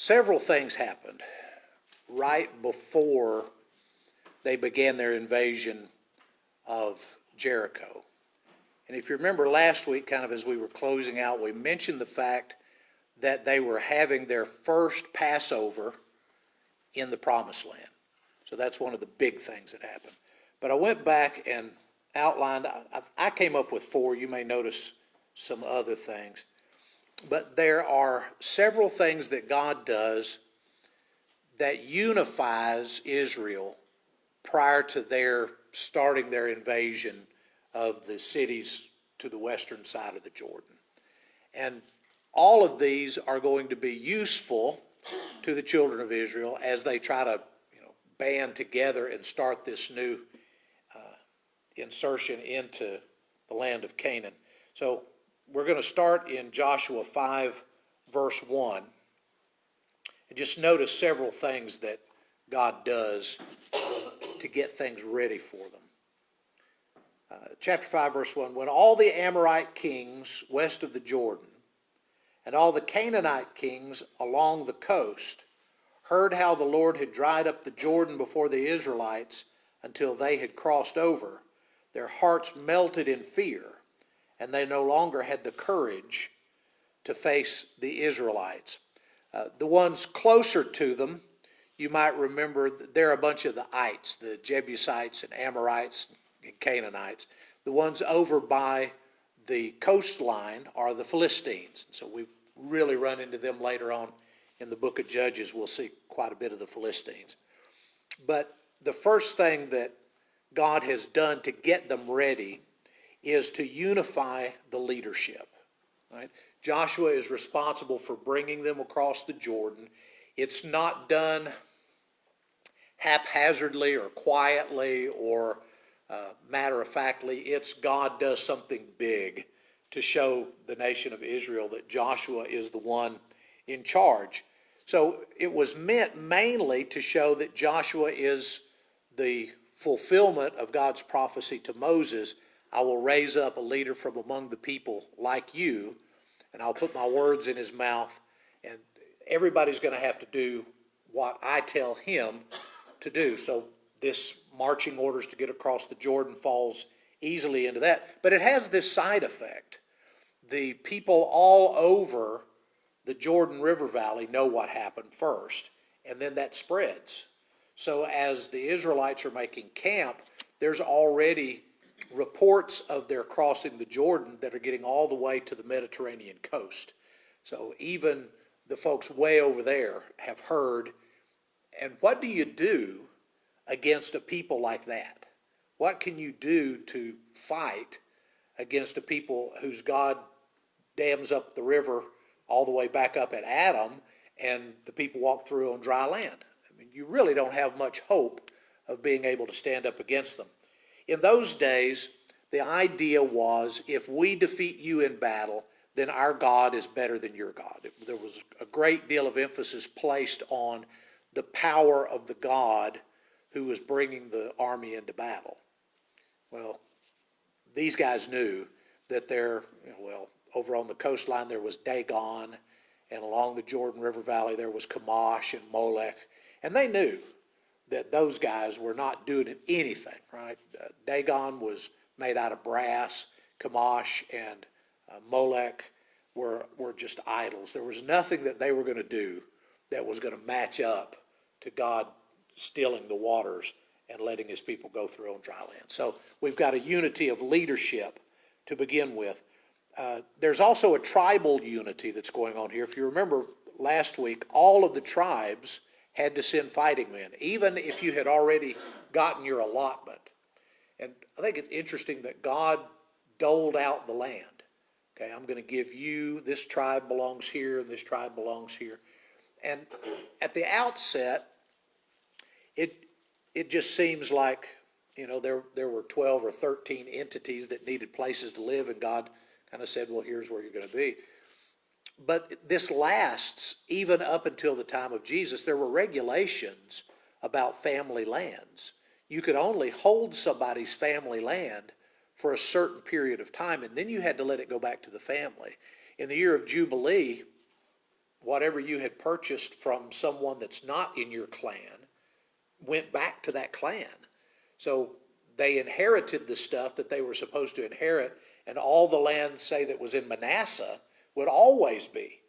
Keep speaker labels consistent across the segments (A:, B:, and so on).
A: Several things happened right before they began their invasion of Jericho. And if you remember last week, kind of as we were closing out, we mentioned the fact that they were having their first Passover in the Promised Land. So that's one of the big things that happened. But I went back and outlined, I came up with 4. You may notice some other things. But there are several things that God does that unifies Israel prior to their starting their invasion of the cities to the western side of the Jordan. And all of these are going to be useful to the children of Israel as they try to band together and start this new insertion into the land of Canaan. So we're going to start in Joshua 5, verse 1. And just notice several things that God does to get things ready for them. Chapter 5, verse 1. When all the Amorite kings west of the Jordan and all the Canaanite kings along the coast heard how the Lord had dried up the Jordan before the Israelites until they had crossed over, their hearts melted in fear, and they no longer had the courage to face the Israelites. The ones closer to them, you might remember, they're a bunch of the ites, the Jebusites and Amorites and Canaanites. The ones over by the coastline are the Philistines. So we really run into them later on in the book of Judges. We'll see quite a bit of the Philistines. But the first thing that God has done to get them ready is to unify the leadership. Right? Joshua is responsible for bringing them across the Jordan. It's not done haphazardly or quietly or matter-of-factly. It's God does something big to show the nation of Israel that Joshua is the one in charge. So it was meant mainly to show that Joshua is the fulfillment of God's prophecy to Moses. I will raise up a leader from among the people like you, and I'll put my words in his mouth, and everybody's going to have to do what I tell him to do. So this marching orders to get across the Jordan falls easily into that. But it has this side effect. The people all over the Jordan River Valley know what happened first, and then that spreads. So as the Israelites are making camp, there's already reports of their crossing the Jordan that are getting all the way to the Mediterranean coast. So even the folks way over there have heard. And what do you do against a people like that? What can you do to fight against a people whose God dams up the river all the way back up at Adam, and the people walk through on dry land? I mean, you really don't have much hope of being able to stand up against them. In those days, the idea was, if we defeat you in battle, then our God is better than your God. There was a great deal of emphasis placed on the power of the God who was bringing the army into battle. Well, these guys knew that over on the coastline there was Dagon, and along the Jordan River Valley there was Chemosh and Molech, and they knew that those guys were not doing anything, right? Dagon was made out of brass. Chemosh and Molech were just idols. There was nothing that they were going to do that was going to match up to God stilling the waters and letting his people go through on dry land. So we've got a unity of leadership to begin with. There's also a tribal unity that's going on here. If you remember last week, all of the tribes had to send fighting men, even if you had already gotten your allotment. And I think it's interesting that God doled out the land. Okay, I'm going to give you, this tribe belongs here, and this tribe belongs here. And at the outset, it just seems like, there were 12 or 13 entities that needed places to live, and God kind of said, well, here's where you're going to be. But this lasts even up until the time of Jesus. There were regulations about family lands. You could only hold somebody's family land for a certain period of time, and then you had to let it go back to the family. In the year of Jubilee, whatever you had purchased from someone that's not in your clan went back to that clan. So they inherited the stuff that they were supposed to inherit, and all the land, say, that was in Manasseh would always be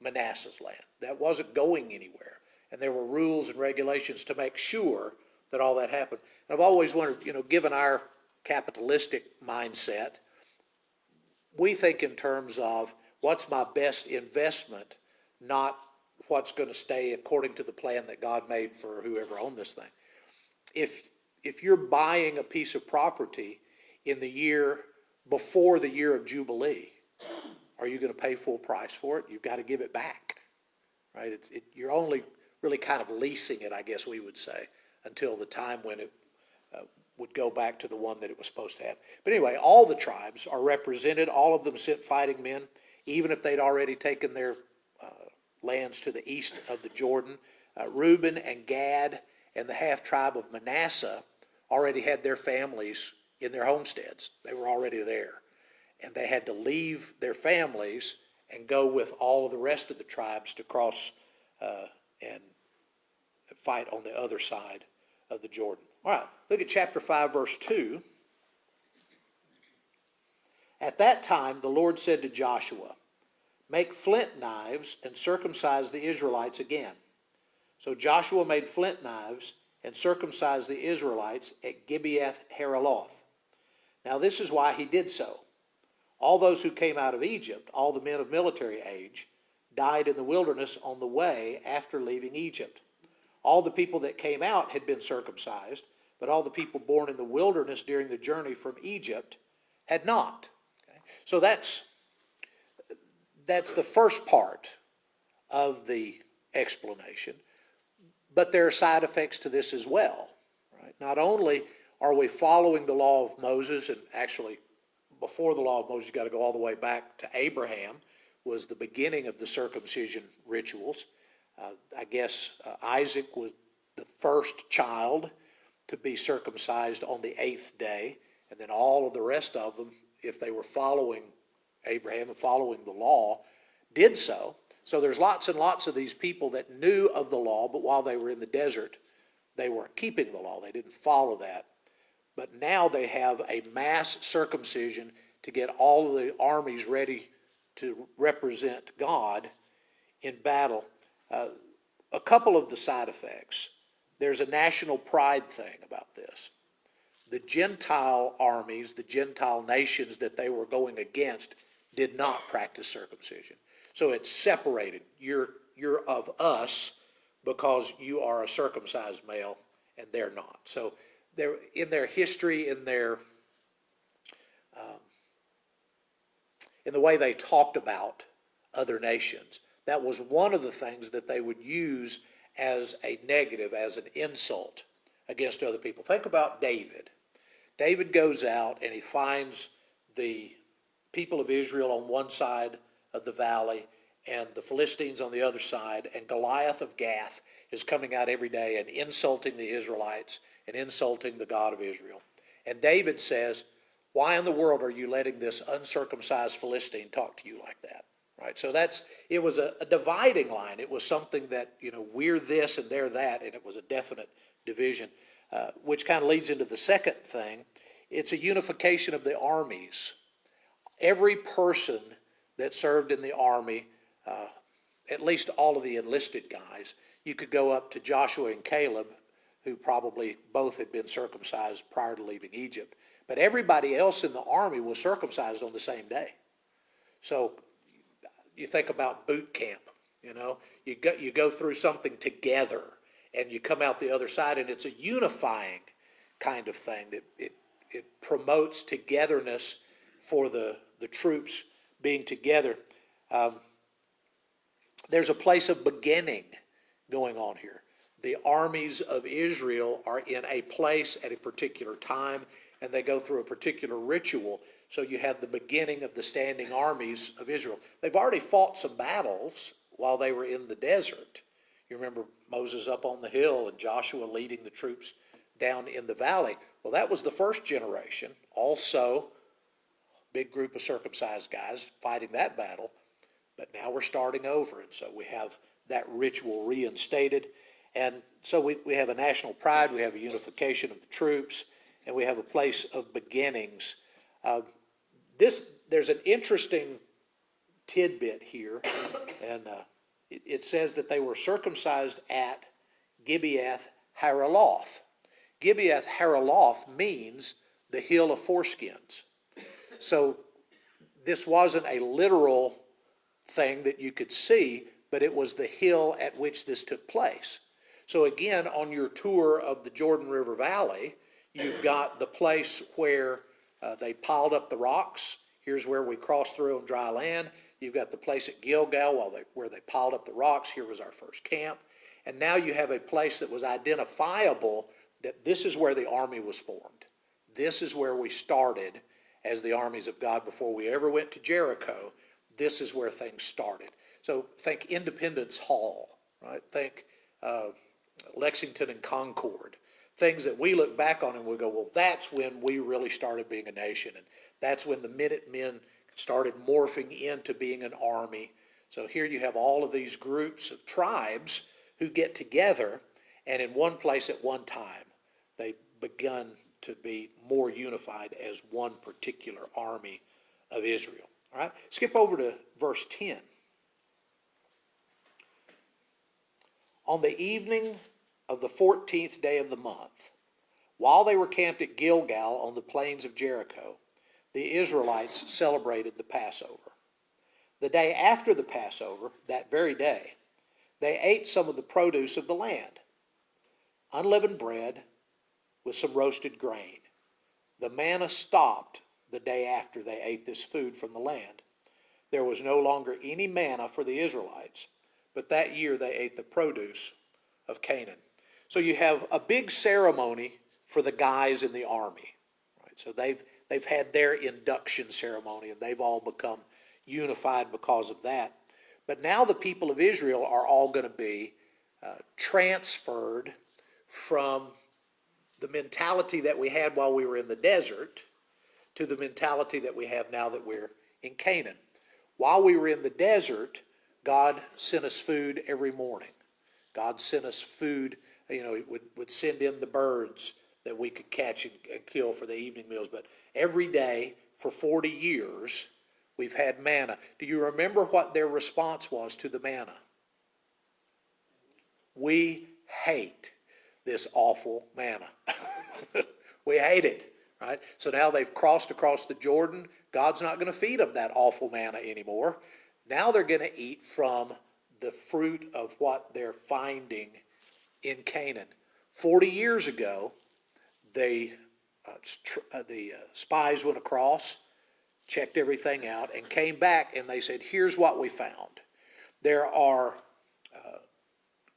A: Manasseh's land. That wasn't going anywhere. And there were rules and regulations to make sure that all that happened. And I've always wondered, given our capitalistic mindset, we think in terms of what's my best investment, not what's going to stay according to the plan that God made for whoever owned this thing. If you're buying a piece of property in the year before the year of Jubilee, are you going to pay full price for it? You've got to give it back, right? You're only really kind of leasing it, I guess we would say, until the time when it would go back to the one that it was supposed to have. But anyway, all the tribes are represented. All of them sent fighting men, even if they'd already taken their lands to the east of the Jordan. Reuben and Gad and the half-tribe of Manasseh already had their families in their homesteads. They were already there. And they had to leave their families and go with all of the rest of the tribes to cross and fight on the other side of the Jordan. All right, look at chapter 5, verse 2. At that time, the Lord said to Joshua, "Make flint knives and circumcise the Israelites again." So Joshua made flint knives and circumcised the Israelites at Gibeath Haraloth. Now this is why he did so. All those who came out of Egypt, all the men of military age, died in the wilderness on the way after leaving Egypt. All the people that came out had been circumcised, but all the people born in the wilderness during the journey from Egypt had not. Okay? So that's the first part of the explanation. But there are side effects to this as well. Right? Not only are we following the law of Moses, and actually before the law of Moses, you've got to go all the way back to Abraham, was the beginning of the circumcision rituals. I guess Isaac was the first child to be circumcised on the 8th day, and then all of the rest of them, if they were following Abraham and following the law, did so. So there's lots and lots of these people that knew of the law, but while they were in the desert, they weren't keeping the law. They didn't follow that. But now they have a mass circumcision to get all of the armies ready to represent God in battle. A couple of the side effects. There's a national pride thing about this. The Gentile armies, the Gentile nations that they were going against, did not practice circumcision. So it's separated. You're of us because you are a circumcised male and they're not. So they're, in their history, in the way they talked about other nations, that was one of the things that they would use as a negative, as an insult against other people. Think about David. David goes out and he finds the people of Israel on one side of the valley and the Philistines on the other side, and Goliath of Gath is coming out every day and insulting the Israelites and insulting the God of Israel. And David says, "Why in the world are you letting this uncircumcised Philistine talk to you like that?" Right? So it was a dividing line. It was something that, we're this and they're that, and it was a definite division, which kind of leads into the second thing. It's a unification of the armies. Every person that served in the army, at least all of the enlisted guys, you could go up to Joshua and Caleb, who probably both had been circumcised prior to leaving Egypt. But everybody else in the army was circumcised on the same day. So you think about boot camp, you go through something together and you come out the other side, and it's a unifying kind of thing that it promotes togetherness for the troops being together. There's a place of beginning going on here. The armies of Israel are in a place at a particular time, and they go through a particular ritual. So you have the beginning of the standing armies of Israel. They've already fought some battles while they were in the desert. You remember Moses up on the hill and Joshua leading the troops down in the valley. Well, that was the first generation. Also, big group of circumcised guys fighting that battle. but now we're starting over. And so we have that ritual reinstated. And so we have a national pride, we have a unification of the troops, and we have a place of beginnings. There's an interesting tidbit here, and it says that they were circumcised at Gibeath Haraloth. Gibeath Haraloth means the hill of foreskins. So this wasn't a literal thing that you could see, but it was the hill at which this took place. So again, on your tour of the Jordan River Valley, you've got the place where they piled up the rocks. Here's where we crossed through on dry land. You've got the place at Gilgal where they piled up the rocks. Here was our first camp. And now you have a place that was identifiable, that this is where the army was formed. This is where we started as the armies of God before we ever went to Jericho. This is where things started. So think Independence Hall, right? Think Lexington and Concord. Things that we look back on and we go, well, that's when we really started being a nation. And that's when the Minutemen started morphing into being an army. So here you have all of these groups of tribes who get together, and in one place at one time, they begun to be more unified as one particular army of Israel. All right, skip over to verse 10. On the evening of the 14th day of the month, while they were camped at Gilgal on the plains of Jericho, the Israelites celebrated the Passover. The day after the Passover, that very day, they ate some of the produce of the land, unleavened bread with some roasted grain. The manna stopped the day after they ate this food from the land. There was no longer any manna for the Israelites, but that year they ate the produce of Canaan. So you have a big ceremony for the guys in the army. Right? So they've had their induction ceremony, and they've all become unified because of that. But now the people of Israel are all going to be transferred from the mentality that we had while we were in the desert to the mentality that we have now that we're in Canaan. While we were in the desert, God sent us food every morning. God sent us food, He would send in the birds that we could catch and kill for the evening meals. But every day for 40 years, we've had manna. Do you remember what their response was to the manna? We hate this awful manna. We hate it, right? So now they've crossed across the Jordan. God's not going to feed them that awful manna anymore. Now they're going to eat from the fruit of what they're finding in Canaan. 40 years ago, the spies went across, checked everything out, and came back, and they said, here's what we found. There are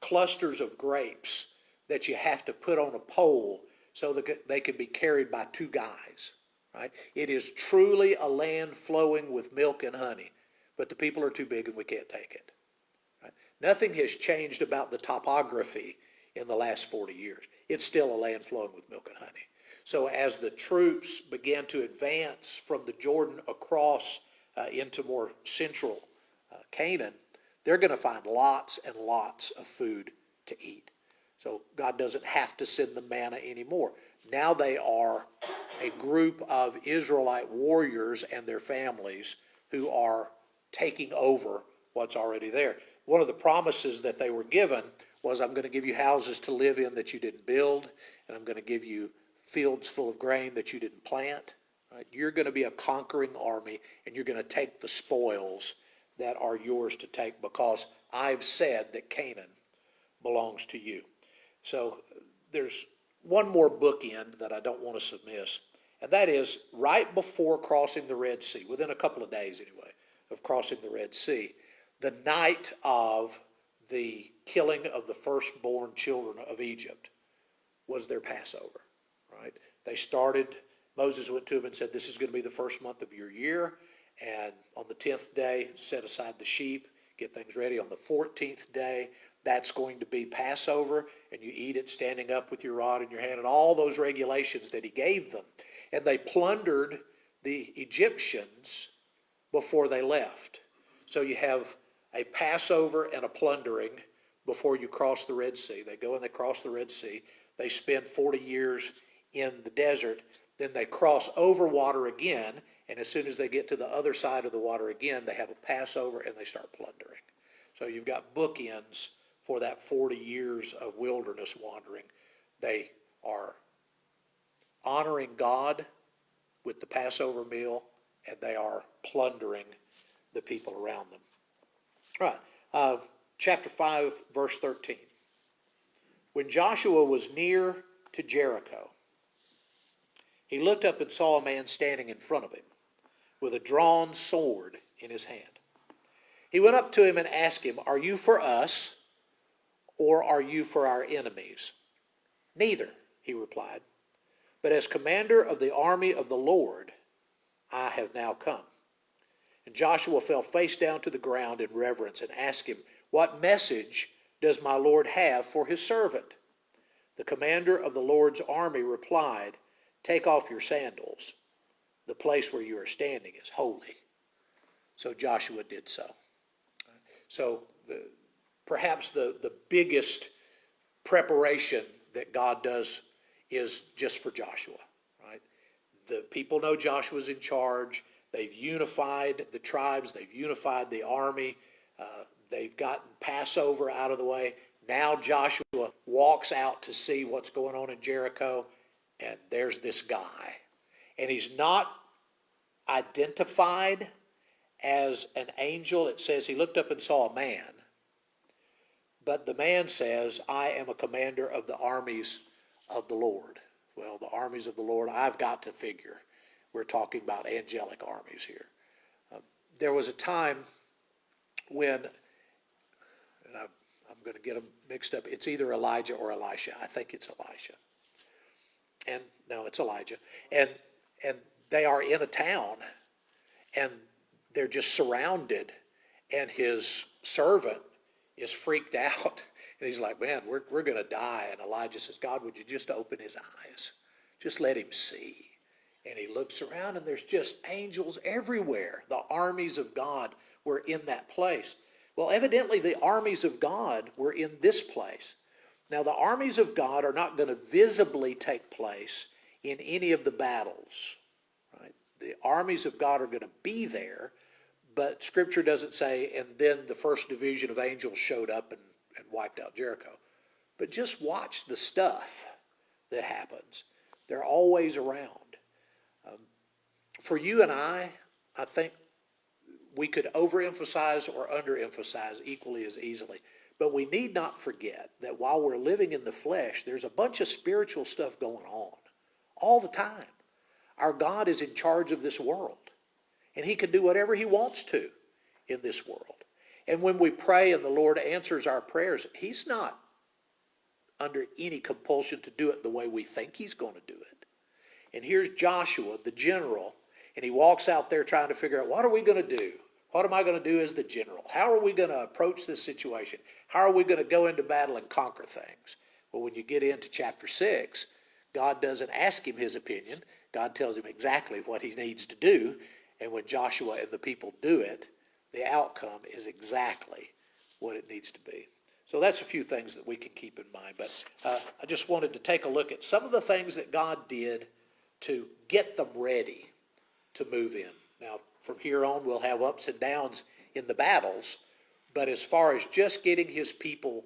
A: clusters of grapes that you have to put on a pole so that they can be carried by two guys. Right? It is truly a land flowing with milk and honey, but the people are too big and we can't take it. Right? Nothing has changed about the topography in the last 40 years. It's still a land flowing with milk and honey. So as the troops began to advance from the Jordan across into more central Canaan, they're going to find lots and lots of food to eat. So God doesn't have to send the manna anymore. Now they are a group of Israelite warriors and their families who are taking over what's already there. One of the promises that they were given was, I'm going to give you houses to live in that you didn't build, and I'm going to give you fields full of grain that you didn't plant. Right? You're going to be a conquering army, and you're going to take the spoils that are yours to take, because I've said that Canaan belongs to you. So there's one more bookend that I don't want to miss, and that is right before crossing the Red Sea, within a couple of days anyway, of crossing the Red Sea, the night of the killing of the firstborn children of Egypt was their Passover, right? They started, Moses went to them and said, this is going to be the first month of your year, and on the 10th day, set aside the sheep, get things ready. On the 14th day, that's going to be Passover, and you eat it standing up with your rod in your hand, and all those regulations that he gave them. And they plundered the Egyptians before they left. So you have a Passover and a plundering before you cross the Red Sea. They go and they cross the Red Sea. They spend 40 years in the desert. Then they cross over water again. And as soon as they get to the other side of the water again, they have a Passover and they start plundering. So you've got bookends for that 40 years of wilderness wandering. They are honoring God with the Passover meal, and they are plundering the people around them. All right, chapter 5, verse 13. When Joshua was near to Jericho, he looked up and saw a man standing in front of him with a drawn sword in his hand. He went up to him and asked him, "Are you for us, or are you for our enemies?" "Neither," he replied, "but as commander of the army of the Lord, I have now come." And Joshua fell face down to the ground in reverence and asked him, "What message does my Lord have for his servant?" The commander of the Lord's army replied, "Take off your sandals. The place where you are standing is holy." So Joshua did so. So perhaps the biggest preparation that God does is just for Joshua, right? The people know Joshua's in charge. They've unified the tribes. They've unified the army. They've gotten Passover out of the way. Now Joshua walks out to see what's going on in Jericho, and there's this guy. And he's not identified as an angel. It says he looked up and saw a man. But the man says, "I am a commander of the armies of the Lord." Well, the armies of the Lord, I've got to figure we're talking about angelic armies here. There was a time when, and I'm going to get them mixed up, it's either Elijah or Elisha. I think it's Elisha. And no, it's Elijah. And they are in a town, and they're just surrounded, and his servant is freaked out. And he's like, "Man, we're going to die." And Elijah says, "God, would you just open his eyes? Just let him see." And he looks around, and there's just angels everywhere. The armies of God were in that place. Well, evidently the armies of God were in this place. Now, the armies of God are not going to visibly take place in any of the battles, right? The armies of God are going to be there, but Scripture doesn't say, and then the first division of angels showed up and wiped out Jericho. But just watch the stuff that happens. They're always around. For you and I think we could overemphasize or underemphasize equally as easily. But we need not forget that while we're living in the flesh, there's a bunch of spiritual stuff going on all the time. Our God is in charge of this world, and he can do whatever he wants to in this world. And when we pray and the Lord answers our prayers, he's not under any compulsion to do it the way we think he's going to do it. And here's Joshua, the general, and he walks out there trying to figure out, what are we going to do? What am I going to do as the general? How are we going to approach this situation? How are we going to go into battle and conquer things? Well, when you get into chapter 6, God doesn't ask him his opinion. God tells him exactly what he needs to do. And when Joshua and the people do it, the outcome is exactly what it needs to be. So that's a few things that we can keep in mind. But I just wanted to take a look at some of the things that God did to get them ready to move in. Now, from here on, we'll have ups and downs in the battles. But as far as just getting his people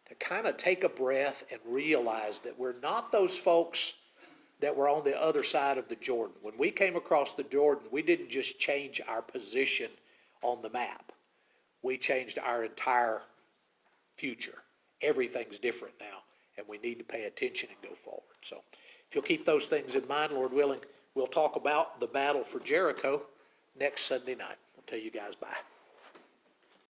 A: to kind of take a breath and realize that we're not those folks that were on the other side of the Jordan. When we came across the Jordan, we didn't just change our position on the map. We changed our entire future. Everything's different now, and we need to pay attention and go forward. So if you'll keep those things in mind, Lord willing, we'll talk about the battle for Jericho next Sunday night. I'll tell you guys bye.